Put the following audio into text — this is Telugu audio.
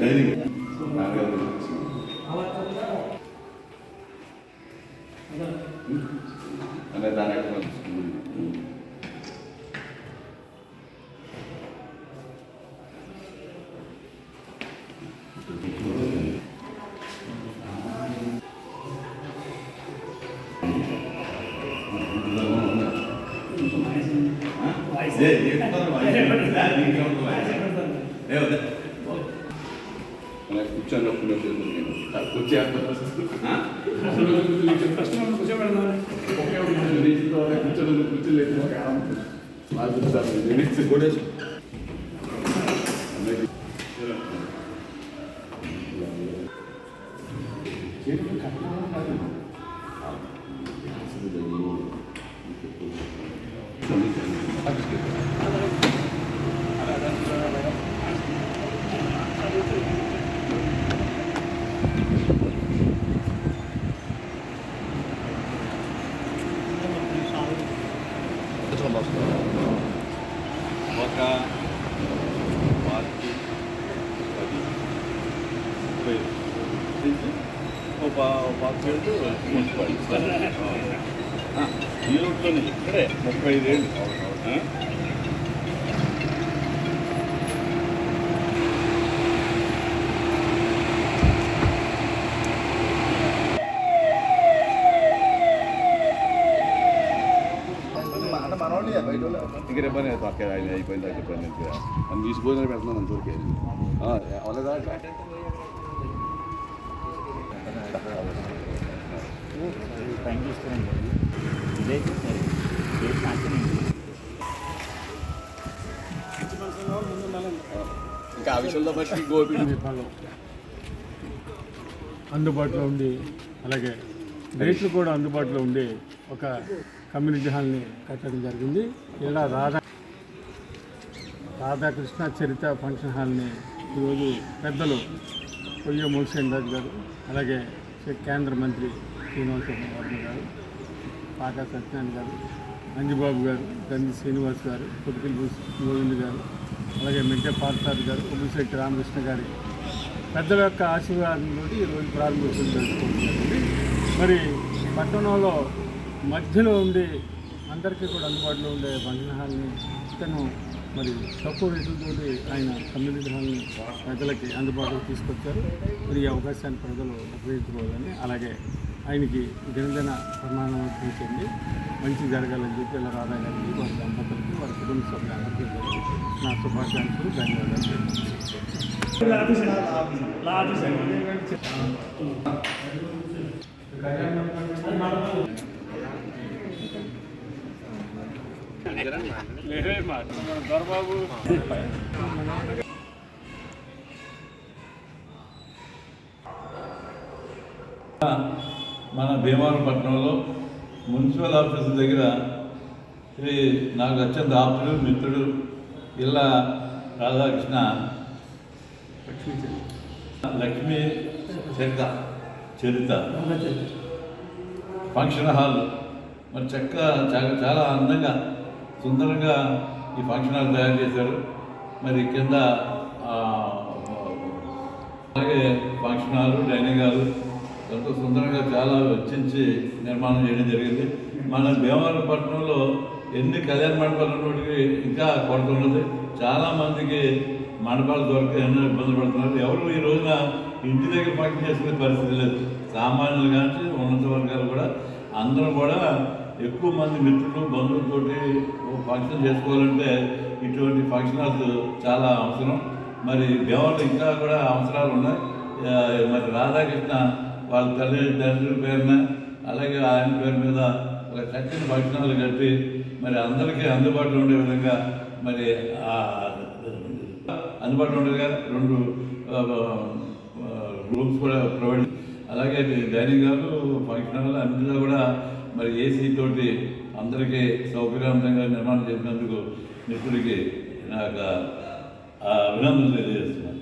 డైనింగ్ అంటే దాని కూర్చొని కూర్చోలేదు ఒక పార్టీ మున్సిపాలిటీ ఈ రోడ్లోనే ఇక్కడే 35 ఏళ్ళు. ఇంకే పని పక్క ఆయన అయిపోయింది అక్కడ పని మనం తీసిపోయిన పెడుతున్నాను అంతవరకు అవలేదా ఇంకా ఆ విషయంలో బట్టి గోపి అందుబాటులో ఉండి అలాగే రేట్లు కూడా అందుబాటులో ఉండి ఒక కమ్యూనిటీ హాల్ని కట్టడం జరిగింది. ఇలా రాధాకృష్ణ చరిత ఫంక్షన్ హాల్ని ఈరోజు పెద్దలు కొయ్య మోసేన్ రాజు గారు, అలాగే కేంద్ర మంత్రి శ్రీనివాస వర్మ గారు, పాకా సత్యనారాయణ గారు, అంజుబాబు గారు, గంధి శ్రీనివాస్ గారు, కొట్టుకిల్ గోవింద్ గారు, అలాగే మెంటే పార్థసారథి గారు, ఉమ్మిశెట్టి రామకృష్ణ గారి పెద్దల యొక్క ఆశీర్వాదంతో ఈరోజు ప్రారంభోత్సవం జరుపుకోవడం జరిగింది. మరి పట్టణంలో మధ్యలో ఉండి అందరికీ కూడా అందుబాటులో ఉండే ఫంక్షన్ హాల్ని ఇతను మరి తక్కువ రేట్లతో ఆయన కమ్యూనిటీ హాల్ని ప్రజలకి అందుబాటులోకి తీసుకొచ్చారు. మరి ఈ అవకాశాన్ని ప్రజలు ఉపయోగించుకోవాలని, అలాగే ఆయనకి దినదిన పరిమాణం చెంది మంచి జరగాలని చెప్పి ఇలా రాధా గారికి, వారి దంపతులకి, వారి కుటుంబ సభ్యులందరికీ నా శుభాకాంక్షలు, ధన్యవాదాలు. మన భీమవరం పట్టణంలో మున్సిపల్ ఆఫీసు దగ్గర శ్రీ నాకు అత్యంత ఆప్తుడు, మిత్రుడు ఇళ్ళ రాధాకృష్ణ లక్ష్మీ చరిత ఫంక్షన్ హాల్ మరి చాలా అందంగా సుందరంగా ఈ ఫంక్షన్ హాల్ తయారు చేశారు. మరి కింద అలాగే ఫంక్షన్ హాల్, డైనింగ్ హాల్ ఎంతో సుందరంగా చాలా వెచ్చించి నిర్మాణం చేయడం జరిగింది. మన భీమవరం పట్టణంలో ఎన్ని కళ్యాణ మండపాలు ఉన్నప్పటికీ ఇంకా కొరత ఉన్నది. చాలామందికి మండపాలు దొరక ఎన్నో ఇబ్బందులు పడుతున్నారు. ఎవరు ఈ రోజున ఇంటి దగ్గర ఫంక్షన్ చేసుకునే పరిస్థితి లేదు. సామాన్యులు కానీ ఉన్నత వర్గాలు కూడా అందరూ కూడా ఎక్కువ మంది మిత్రులు, బంధువులతోటి ఫంక్షన్ చేసుకోవాలంటే ఇటువంటి ఫంక్షన్ హాల్స్ చాలా అవసరం. మరి భీమవరంలో ఇంకా కూడా అవసరాలు ఉన్నాయి. మరి రాధాకృష్ణ వాళ్ళ తండ్రి పేరున అలాగే ఆయన పేరు మీద ఒక చక్కని ఫంక్షన్ హాల్ కట్టి మరి అందరికీ అందుబాటులో ఉండే విధంగా మరి అందుబాటులో ఉండేగా 2 రూమ్స్ కూడా ప్రొవైడ్, అలాగే డైనింగ్ హాల్, ఫంక్షన్ హాల్ అన్నింటిలో కూడా మరి ఏసీ తోటి అందరికీ సౌకర్యవంతంగా నిర్మాణం చేసినందుకు మిత్రుడికి నాకు అభినందనలు తెలియజేస్తున్నాను.